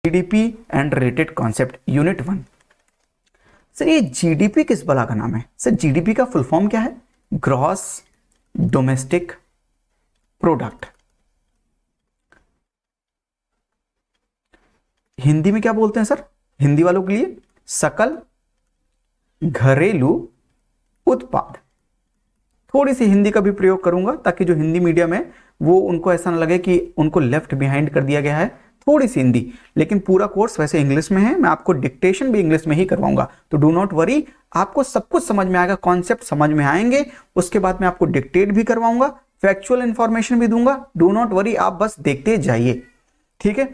GDP and related concept unit 1। Sir ये GDP किस बला का नाम है? सर जीडीपी का फुल फॉर्म क्या है? Gross domestic product. हिंदी में क्या बोलते हैं सर? हिंदी वालों के लिए सकल घरेलू उत्पाद। थोड़ी सी हिंदी का भी प्रयोग करूंगा ताकि जो हिंदी मीडियम है वो उनको ऐसा ना लगे कि उनको लेफ्ट बिहाइंड कर दिया गया है। थोड़ी सी हिंदी, लेकिन पूरा कोर्स वैसे इंग्लिश में है। मैं आपको डिक्टेशन भी इंग्लिश में ही करवाऊंगा, तो डू नॉट वरी, आपको सब कुछ समझ में आएगा, कॉन्सेप्ट समझ में आएंगे। उसके बाद मैं आपको डिक्टेट भी करवाऊंगा, फैक्चुअल इंफॉर्मेशन भी दूंगा। डू नॉट वरी, आप बस देखते जाइए, ठीक है।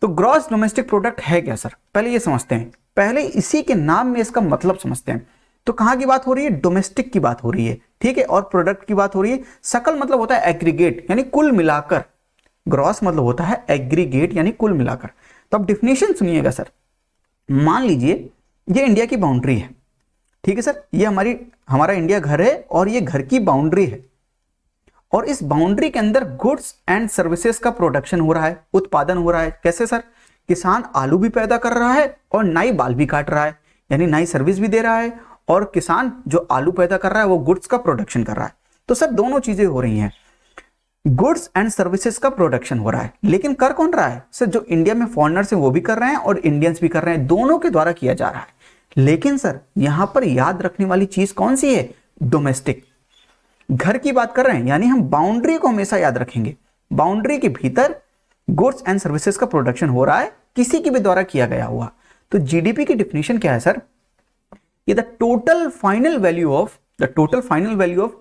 तो ग्रॉस डोमेस्टिक प्रोडक्ट है क्या सर? पहले ये समझते हैं, पहले इसी के नाम में इसका मतलब समझते हैं। तो कहां की बात हो रही है? डोमेस्टिक की बात हो रही है, ठीक है, और प्रोडक्ट की बात हो रही है। सकल मतलब होता है एग्रीगेट, यानी कुल मिलाकर। ग्रॉस मतलब होता है एग्रीगेट, यानी कुल मिलाकर। तो अब डिफिनेशन सुनिएगा सर। मान लीजिए ये इंडिया की बाउंड्री है, ठीक है सर, ये हमारा इंडिया घर है और ये घर की बाउंड्री है, और इस बाउंड्री के अंदर गुड्स एंड सर्विसेज का प्रोडक्शन हो रहा है, उत्पादन हो रहा है। कैसे सर? किसान आलू भी पैदा कर रहा है और नाई बाल भी काट रहा है, यानी नाई सर्विस भी दे रहा है, और किसान जो आलू पैदा कर रहा है वो गुड्स का प्रोडक्शन कर रहा है। तो सर दोनों चीजें हो रही हैं, गुड्स एंड सर्विसेज का प्रोडक्शन हो रहा है। लेकिन कर कौन रहा है सर? जो इंडिया में फॉरेनर्स हैं वो भी कर रहे हैं और इंडियंस भी कर रहे हैं, दोनों के द्वारा किया जा रहा है। लेकिन सर यहां पर याद रखने वाली चीज कौन सी है? डोमेस्टिक। घर की बात कर रहे हैं, यानी हम बाउंड्री को हमेशा याद रखेंगे। बाउंड्री के भीतर गुड्स एंड सर्विसेज का प्रोडक्शन हो रहा है, किसी के भी द्वारा किया गया हुआ। तो जीडीपी की डिफिनेशन क्या है सर? ये the total final value of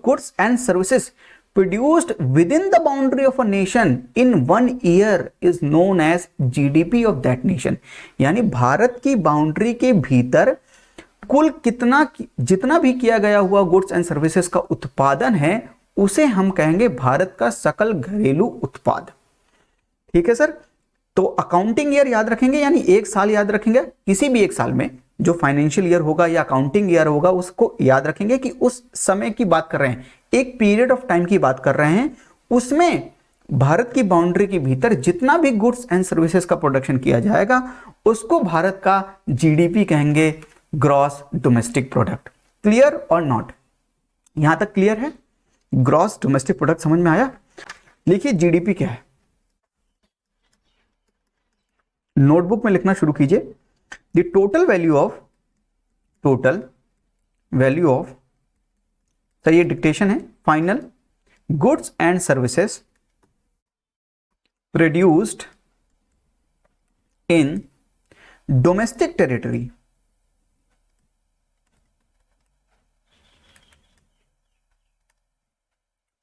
goods and services produced within the boundary of a nation in 1 year is known as GDP of that nation। यानी भारत की बाउंड्री के भीतर कुल जितना भी किया गया हुआ गुड्स एंड सर्विसेज का उत्पादन है, उसे हम कहेंगे भारत का सकल घरेलू उत्पाद, ठीक है सर। तो अकाउंटिंग ईयर याद रखेंगे, यानी एक साल याद रखेंगे। किसी भी एक साल में जो फाइनेंशियल ईयर होगा या अकाउंटिंग ईयर होगा, उसको याद रखेंगे कि उस समय की बात कर रहे हैं, एक पीरियड ऑफ टाइम की बात कर रहे हैं, उसमें भारत की बाउंड्री के भीतर जितना भी गुड्स एंड सर्विसेज का प्रोडक्शन किया जाएगा उसको भारत का जीडीपी कहेंगे, ग्रॉस डोमेस्टिक प्रोडक्ट। क्लियर और नॉट? यहां तक क्लियर है? ग्रॉस डोमेस्टिक प्रोडक्ट समझ में आया? लिखिए जीडीपी क्या है, नोटबुक में लिखना शुरू कीजिए। The total value of sir ये डिक्टेशन है, final goods and services produced in domestic territory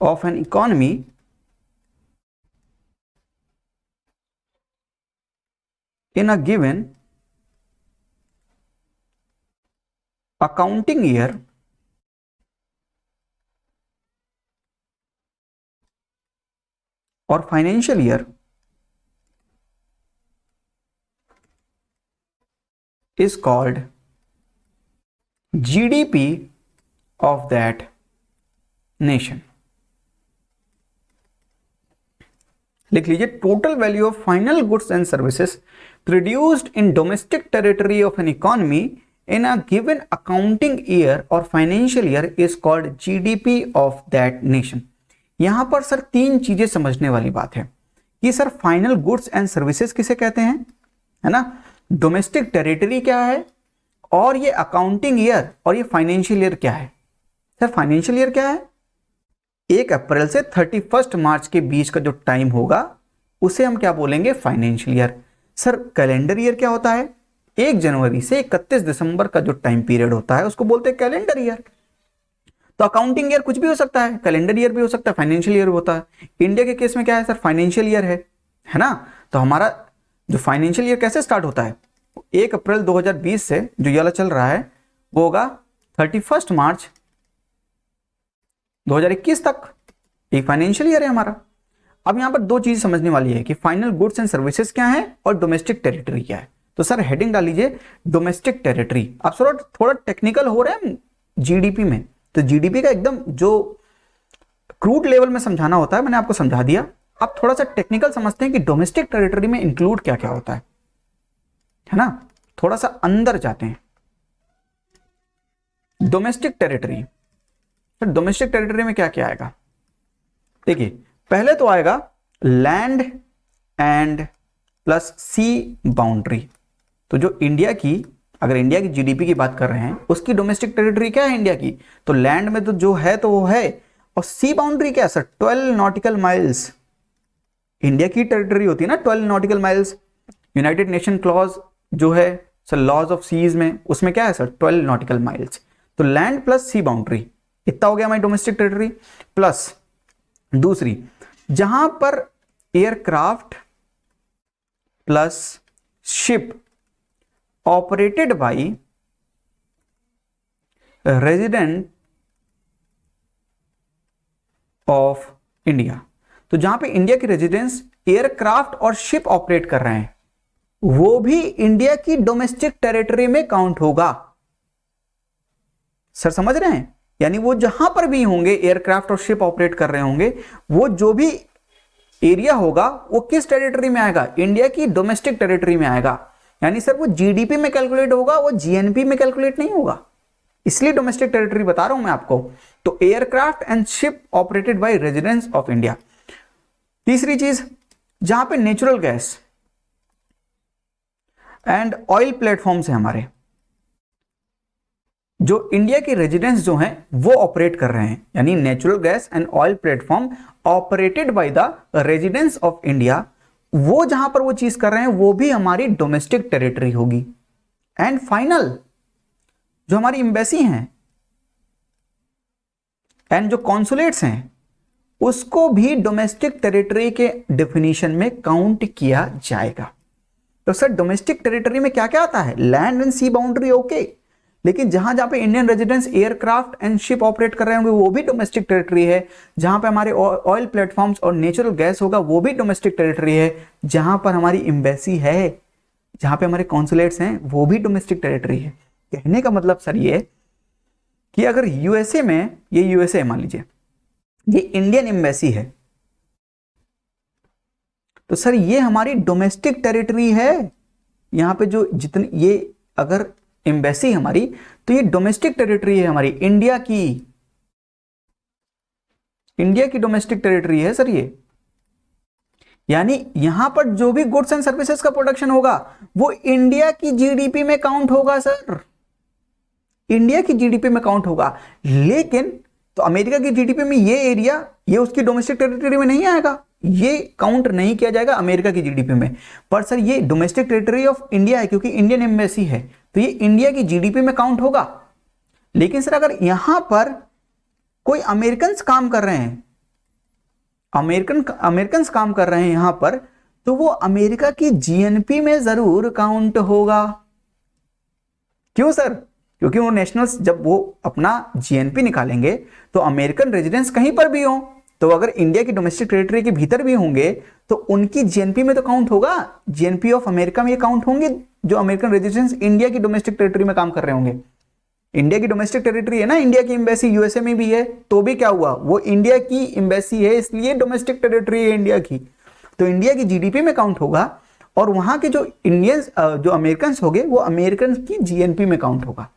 of an economy in a given accounting year or financial year is called GDP of that nation। लिख लीजिए, total value of final goods and services produced in domestic territory of an economy in a given accounting year or financial year is called GDP of that nation। यहां पर sir तीन चीजें समझने वाली बात है कि sir final goods and services किसे कहते हैं, है ना, डोमेस्टिक टेरिटरी क्या है, और ये अकाउंटिंग ईयर और ये फाइनेंशियल ईयर क्या है। सर फाइनेंशियल ईयर क्या है? 1 अप्रैल से 31 मार्च के बीच का जो टाइम होगा उसे हम क्या बोलेंगे? Financial year. Sir calendar year क्या होता है? 1 जनवरी से 31 दिसंबर का जो टाइम पीरियड होता है उसको बोलते हैं कैलेंडर ईयर। तो अकाउंटिंग ईयर कुछ भी हो सकता है, कैलेंडर ईयर भी हो सकता है, फाइनेंशियल ईयर होता है। इंडिया के केस में क्या है सर? फाइनेंशियल ईयर है ना। तो हमारा जो फाइनेंशियल ईयर कैसे स्टार्ट होता है? 1 अप्रैल 2020 से जो ये वाला चल रहा है वो होगा 31 मार्च 2021 तक, एक फाइनेंशियल ईयर है हमारा। अब यहां पर दो चीज समझने वाली है कि फाइनल गुड्स एंड सर्विसेज क्या है और डोमेस्टिक टेरिटरी क्या है। तो सर हेडिंग डाल लीजिए डोमेस्टिक टेरिटरी। आप थोड़ा टेक्निकल हो रहे हैं जीडीपी में, तो जीडीपी का एकदम जो क्रूड लेवल में समझाना होता है मैंने आपको समझा दिया। अब थोड़ा सा टेक्निकल समझते हैं कि डोमेस्टिक टेरिटरी में इंक्लूड क्या क्या होता है। है ना, थोड़ा सा अंदर जाते हैं। डोमेस्टिक टेरिटरी, तो डोमेस्टिक टेरिटरी में क्या क्या आएगा? देखिए, पहले तो आएगा land and plus sea boundary. तो जो इंडिया की, अगर इंडिया की जीडीपी की बात कर रहे हैं, उसकी डोमेस्टिक टेरिटरी क्या है इंडिया की? तो लैंड में तो जो है तो वो है, और सी बाउंड्री क्या है सर? 12 नॉटिकल माइल्स इंडिया की टेरिटरी होती है ना, 12 nautical miles. United nation clause जो है सर लॉज ऑफ सीज में, उसमें क्या है सर? 12 nautical miles. तो लैंड प्लस सी बाउंड्री, इतना हो गया हमारी डोमेस्टिक टेरिटरी। प्लस दूसरी, जहां पर aircraft plus ship operated by resident of India, तो जहां पे इंडिया के रेजिडेंस एयरक्राफ्ट और शिप ऑपरेट कर रहे हैं, वो भी इंडिया की डोमेस्टिक टेरिटरी में काउंट होगा। सर समझ रहे हैं? यानी वो जहां पर भी होंगे, एयरक्राफ्ट और शिप ऑपरेट कर रहे होंगे, वो जो भी एरिया होगा वो किस टेरिटरी में आएगा? इंडिया की डोमेस्टिक टेरिटरी में आएगा। यानी सर वो जीडीपी में कैलकुलेट होगा, वो जीएनपी में कैलकुलेट नहीं होगा, इसलिए डोमेस्टिक टेरिटरी बता रहा हूं मैं आपको। तो aircraft and ship operated bye residents of India. तीसरी चीज, जहां पे natural gas and oil platforms है हमारे, जो इंडिया के रेजिडेंट्स जो हैं वो ऑपरेट कर रहे हैं, यानी natural gas and oil platform operated by the residents of India, वो जहां पर वो चीज कर रहे हैं वो भी हमारी डोमेस्टिक टेरिटरी होगी। एंड फाइनल, जो हमारी एम्बेसी हैं एंड जो कॉन्सुलेट्स हैं, उसको भी डोमेस्टिक टेरिटरी के डेफिनेशन में काउंट किया जाएगा। तो सर डोमेस्टिक टेरिटरी में क्या क्या आता है? Land and sea boundary okay, लेकिन जहां जहां पे Indian residents aircraft and ship operate कर रहे होंगे वो भी डोमेस्टिक टेरिटरी है। जहां पे हमारे ऑयल प्लेटफॉर्म्स और नेचुरल गैस होगा वो भी डोमेस्टिक टेरिटरी है। जहां पर हमारी एम्बेसी है, जहां पे हमारे कॉन्सुलेट्स हैं, वो भी डोमेस्टिक टेरिटरी है। कहने का मतलब सर ये कि अगर यूएसए में, ये यूएसए मान लीजिए, ये इंडियन एम्बेसी है, तो सर ये हमारी डोमेस्टिक टेरिटरी है। यहां पे जो जितनी ये अगर एम्बेसी हमारी, तो ये डोमेस्टिक टेरिटरी है हमारी, इंडिया की डोमेस्टिक टेरिटरी है सर ये। यानी यहां पर जो भी गुड्स एंड सर्विसेज का प्रोडक्शन होगा वो इंडिया की जीडीपी में काउंट होगा सर, इंडिया की जीडीपी में काउंट होगा। लेकिन तो अमेरिका की जीडीपी में ये एरिया, ये उसकी डोमेस्टिक टेरिटरी में नहीं आएगा, ये काउंट नहीं किया जाएगा अमेरिका की जीडीपी में। पर सर ये डोमेस्टिक टेरिटरी ऑफ इंडिया है, क्योंकि इंडियन एम्बेसी है, तो ये इंडिया की जीडीपी में काउंट होगा। लेकिन सर अगर यहां पर कोई अमेरिकन्स काम कर रहे हैं, अमेरिकन्स काम कर रहे हैं यहां पर, तो वो अमेरिका की जीएनपी में जरूर काउंट होगा। क्यों सर? क्योंकि वो नेशनल्स जब वो अपना जीएनपी निकालेंगे तो अमेरिकन रेजिडेंट्स कहीं पर भी हो, तो अगर इंडिया की डोमेस्टिक टेरिटरी के भीतर भी होंगे तो उनकी जीएनपी में तो काउंट होगा, जीएनपी ऑफ अमेरिका में ये काउंट होंगे जो अमेरिकन रेजिडेंट्स इंडिया की डोमेस्टिक टेरिटरी में काम कर रहे होंगे। इंडिया की डोमेस्टिक टेरिटरी है ना, इंडिया की एम्बेसी यूएसए में भी है, तो भी क्या हुआ, वो इंडिया की एम्बेसी है, इसलिए डोमेस्टिक टेरिटरी है इंडिया की, तो इंडिया की जीडीपी में काउंट होगा। और वहां के जो इंडियंस, जो अमेरिकन होंगे, वो अमेरिकन की जीएनपी में काउंट होगा।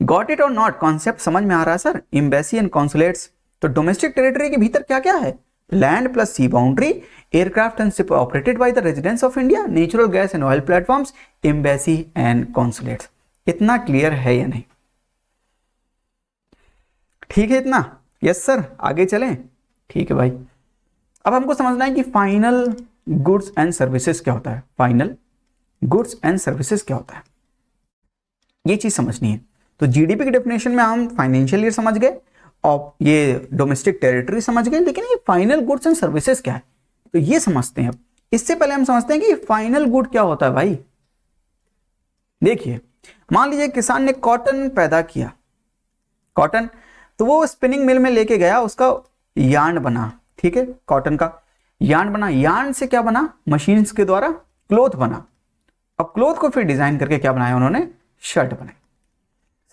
गॉट इट और नॉट? कॉन्सेप्ट समझ में आ रहा है सर? एम्बेसी एंड कॉन्सुलेट्स, तो डोमेस्टिक टेरिटरी के भीतर क्या क्या है? Land plus sea boundary, aircraft and ship operated by the residents of India, natural gas and oil platforms, embassy and consulates. इतना क्लियर है या नहीं? ठीक है इतना? यस सर, आगे चलें? ठीक है भाई। अब हमको समझना है कि फाइनल गुड्स एंड सर्विसेज क्या होता है। फाइनल गुड्स एंड सर्विसेज क्या होता है, ये चीज समझनी है। तो जीडीपी की डेफिनेशन में हम फाइनेंशियल ईयर समझ गए और ये डोमेस्टिक टेरिटरी समझ गए, लेकिन ये फाइनल गुड्स एंड सर्विसेज क्या है, तो ये समझते हैं। अब इससे पहले हम समझते हैं कि फाइनल गुड क्या होता है भाई। देखिए, मान लीजिए किसान ने कॉटन पैदा किया, कॉटन, तो वो स्पिनिंग मिल में लेके गया, उसका यार्न बना, ठीक है, कॉटन का यार्न बना, यार्न से क्या बना, मशीन्स के द्वारा क्लोथ बना। अब क्लोथ को फिर डिजाइन करके क्या बनाया उन्होंने, शर्ट बनाई।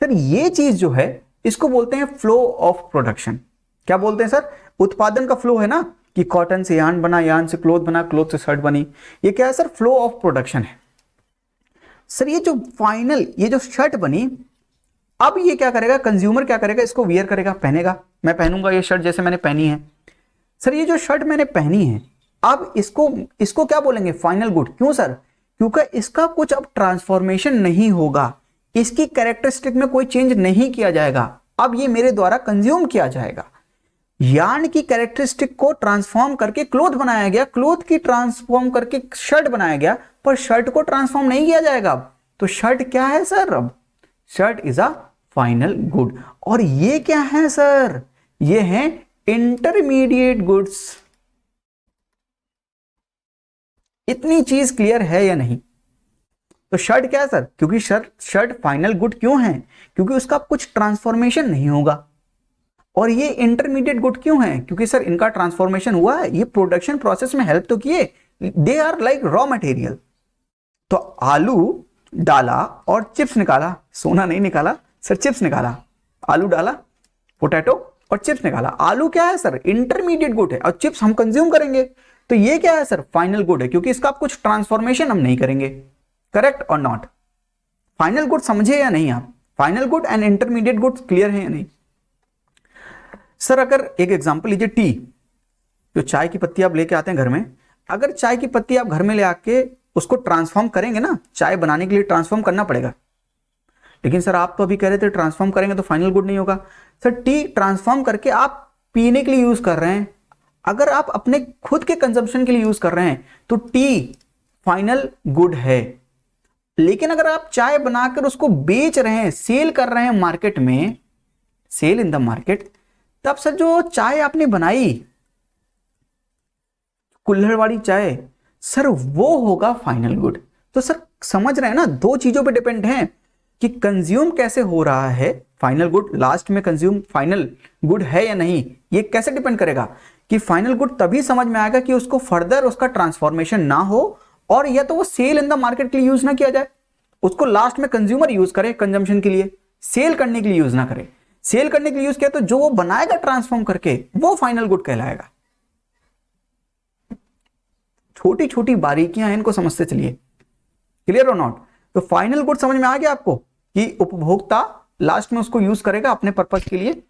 सर ये चीज जो है इसको बोलते हैं फ्लो ऑफ प्रोडक्शन। क्या बोलते हैं सर? उत्पादन का फ्लो है ना, कि कॉटन से यार्न बना, यार्न से क्लोथ बना, क्लोथ से शर्ट बनी, ये क्या है सर? फ्लो ऑफ प्रोडक्शन है। सर ये जो फाइनल, ये जो शर्ट बनी, अब ये क्या करेगा, कंज्यूमर क्या करेगा, इसको वियर करेगा, पहनेगा। मैं पहनूंगा ये शर्ट जैसे मैंने पहनी है। सर ये जो शर्ट मैंने पहनी है, अब इसको क्या बोलेंगे, फाइनल गुड। क्यों सर? क्योंकि इसका कुछ अब ट्रांसफॉर्मेशन नहीं होगा, इसकी कैरेक्टरिस्टिक में कोई चेंज नहीं किया जाएगा, अब ये मेरे द्वारा कंज्यूम किया जाएगा। यार्न की कैरेक्टरिस्टिक को ट्रांसफॉर्म करके क्लोथ बनाया गया, क्लोथ की ट्रांसफॉर्म करके शर्ट बनाया गया, पर शर्ट को ट्रांसफॉर्म नहीं किया जाएगा। तो शर्ट क्या है सर? अब shirt is a final good. और ये क्या है सर? ये है इंटरमीडिएट गुड्स। इतनी चीज क्लियर है या नहीं? तो शर्ट क्या है सर? क्योंकि शर्ट फाइनल गुड क्यों है? क्योंकि उसका कुछ ट्रांसफॉर्मेशन नहीं होगा। और ये इंटरमीडिएट गुड क्यों है? क्योंकि सर इनका ट्रांसफॉर्मेशन हुआ है, ये प्रोडक्शन प्रोसेस में हेल्प तो किए, they are like raw material. तो आलू डाला और चिप्स निकाला, सोना नहीं निकाला सर, चिप्स निकाला, आलू डाला, पोटैटो और चिप्स निकाला। आलू क्या है सर? इंटरमीडिएट गुड है, और चिप्स हम कंज्यूम करेंगे। तो ये क्या है सर? फाइनल गुड है, क्योंकि इसका कुछ ट्रांसफॉर्मेशन हम नहीं करेंगे। करेक्ट और नॉट? फाइनल गुड समझे या नहीं आप? Final good and intermediate good clear है या नहीं? सर अगर एक एग्जांपल लीजिए, टी, जो चाय की पत्ती आप लेके आते हैं घर में, अगर चाय की पत्ती आप घर में ले आके उसको ट्रांसफॉर्म करेंगे ना, चाय बनाने के लिए ट्रांसफॉर्म करना पड़ेगा। लेकिन सर आप तो अभी कह रहे थे ट्रांसफॉर्म करेंगे तो फाइनल गुड नहीं होगा। सर टी ट्रांसफॉर्म करके आप पीने के लिए यूज कर रहे हैं, अगर आप अपने खुद के कंजम्पशन के लिए यूज कर रहे हैं तो टी फाइनल गुड है। लेकिन अगर आप चाय बनाकर उसको बेच रहे हैं, सेल कर रहे हैं मार्केट में, सेल इन द मार्केट, तब सर जो चाय आपने बनाई, कुल्हड़ वाली चाय, सर वो होगा फाइनल गुड। तो सर समझ रहे हैं ना, दो चीजों पे डिपेंड है कि कंज्यूम कैसे हो रहा है फाइनल गुड, लास्ट में कंज्यूम फाइनल गुड है या नहीं। ये कैसे डिपेंड करेगा कि फाइनल गुड तभी समझ में आएगा कि उसको फर्दर उसका ट्रांसफॉर्मेशन ना हो, और या तो वो सेल इन द मार्केट के लिए यूज ना किया जाए, उसको लास्ट में कंज्यूमर यूज करे कंजम्पशन के लिए, सेल करने के लिए यूज ना करे। सेल करने के लिए यूज किया तो जो वो बनाएगा ट्रांसफॉर्म करके, वो फाइनल गुड कहलाएगा। छोटी छोटी बारीकियां हैं, इनको समझते चलिए। क्लियर और नॉट? तो फाइनल गुड समझ में आ गया आपको कि उपभोक्ता लास्ट में उसको यूज करेगा अपने पर्पज के लिए,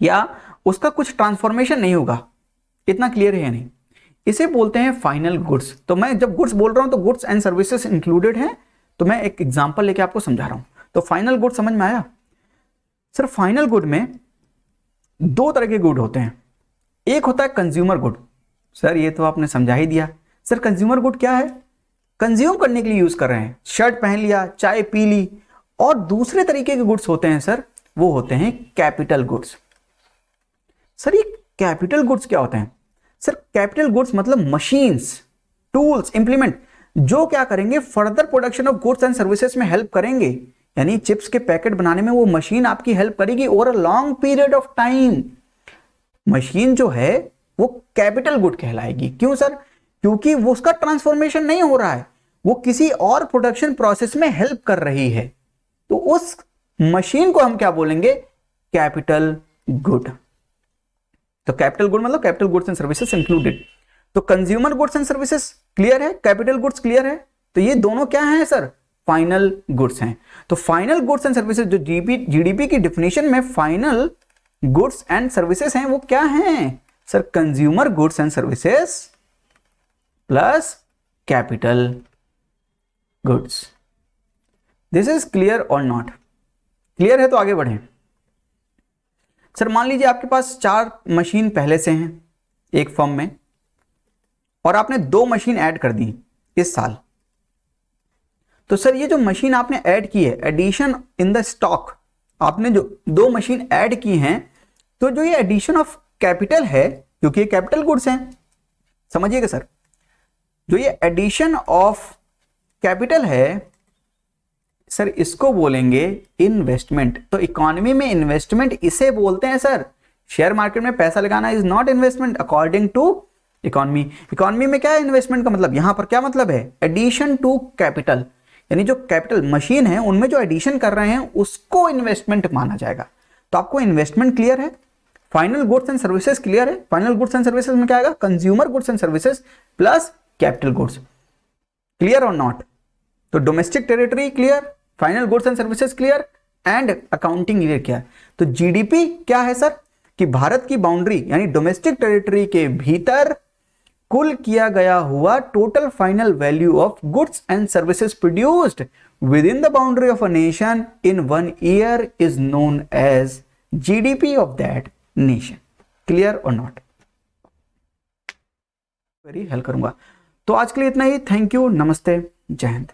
या उसका कुछ ट्रांसफॉर्मेशन नहीं होगा। इतना क्लियर है या नहीं? इसे बोलते हैं फाइनल गुड्स। तो मैं जब गुड्स बोल रहा हूं तो गुड्स एंड सर्विसेज इंक्लूडेड हैं, तो मैं एक एग्जांपल लेके आपको समझा रहा हूं। तो फाइनल गुड समझ में आया? सर फाइनल गुड में दो तरह के गुड होते हैं। एक होता है कंज्यूमर गुड। सर ये तो आपने समझा ही दिया। सर कंज्यूमर गुड क्या है? कंज्यूम करने के लिए यूज कर रहे हैं, शर्ट पहन लिया, चाय पी ली। और दूसरे तरीके के गुड्स होते हैं सर, वो होते हैं कैपिटल गुड्स। सर ये कैपिटल गुड्स क्या होते हैं? सर कैपिटल गुड्स मतलब मशीन्स, टूल्स, इंप्लीमेंट, जो क्या करेंगे, further production of goods and services में हेल्प करेंगे। यानी चिप्स के पैकेट बनाने में वो मशीन आपकी हेल्प करेगी over a long period of time. Machine जो है वो कैपिटल गुड कहलाएगी। क्यों सर? क्योंकि वो उसका ट्रांसफॉर्मेशन नहीं हो रहा है, वो किसी और प्रोडक्शन प्रोसेस में हेल्प कर रही है। तो उस मशीन को हम क्या बोलेंगे? Capital good. तो कैपिटल गुड मतलब capital goods and services included. तो consumer goods and services clear है, कैपिटल गुड्स क्लियर है। तो ये दोनों क्या हैं सर? फाइनल गुड्स हैं। तो फाइनल गुड्स एंड सर्विसेज जो जीडीपी की डिफिनेशन में फाइनल गुड्स एंड सर्विसेज हैं, वो क्या हैं sir? Consumer goods and services plus capital goods. This is clear और नॉट? क्लियर है तो आगे बढ़ें। सर मान लीजिए आपके पास 4 मशीन पहले से हैं एक फर्म में, और आपने 2 मशीन ऐड कर दी इस साल। तो सर ये जो मशीन आपने ऐड की है, एडिशन इन द स्टॉक, आपने जो 2 मशीन ऐड की हैं, तो जो ये एडिशन ऑफ कैपिटल है, क्योंकि ये कैपिटल गुड्स हैं, समझिएगा सर, जो ये एडिशन ऑफ कैपिटल है सर, इसको बोलेंगे इन्वेस्टमेंट। तो इकोनॉमी में इन्वेस्टमेंट इसे बोलते हैं सर। शेयर मार्केट में पैसा लगाना is not investment according to economy. Economy में क्या है इन्वेस्टमेंट का मतलब? यहां पर क्या मतलब है? एडिशन टू कैपिटल, यानी जो कैपिटल मशीन है उनमें जो एडिशन कर रहे हैं उसको इन्वेस्टमेंट माना जाएगा। तो आपको इन्वेस्टमेंट क्लियर है, final goods and services clear है। फाइनल गुड्स एंड सर्विसेज में क्या आएगा? Consumer goods and services plus capital goods. Clear और नॉट? तो domestic territory clear, final goods and services clear, and accounting clear क्या है। तो जीडीपी क्या है सर, कि भारत की बाउंड्री यानी डोमेस्टिक टेरिटरी के भीतर कुल किया गया हुआ total final value of goods and services produced within the boundary of a nation in 1 year is known as GDP of that nation. Clear और नॉट, वेरी हेल्प करूंगा। तो आज के लिए इतना ही, थैंक यू, नमस्ते, जय हिंद।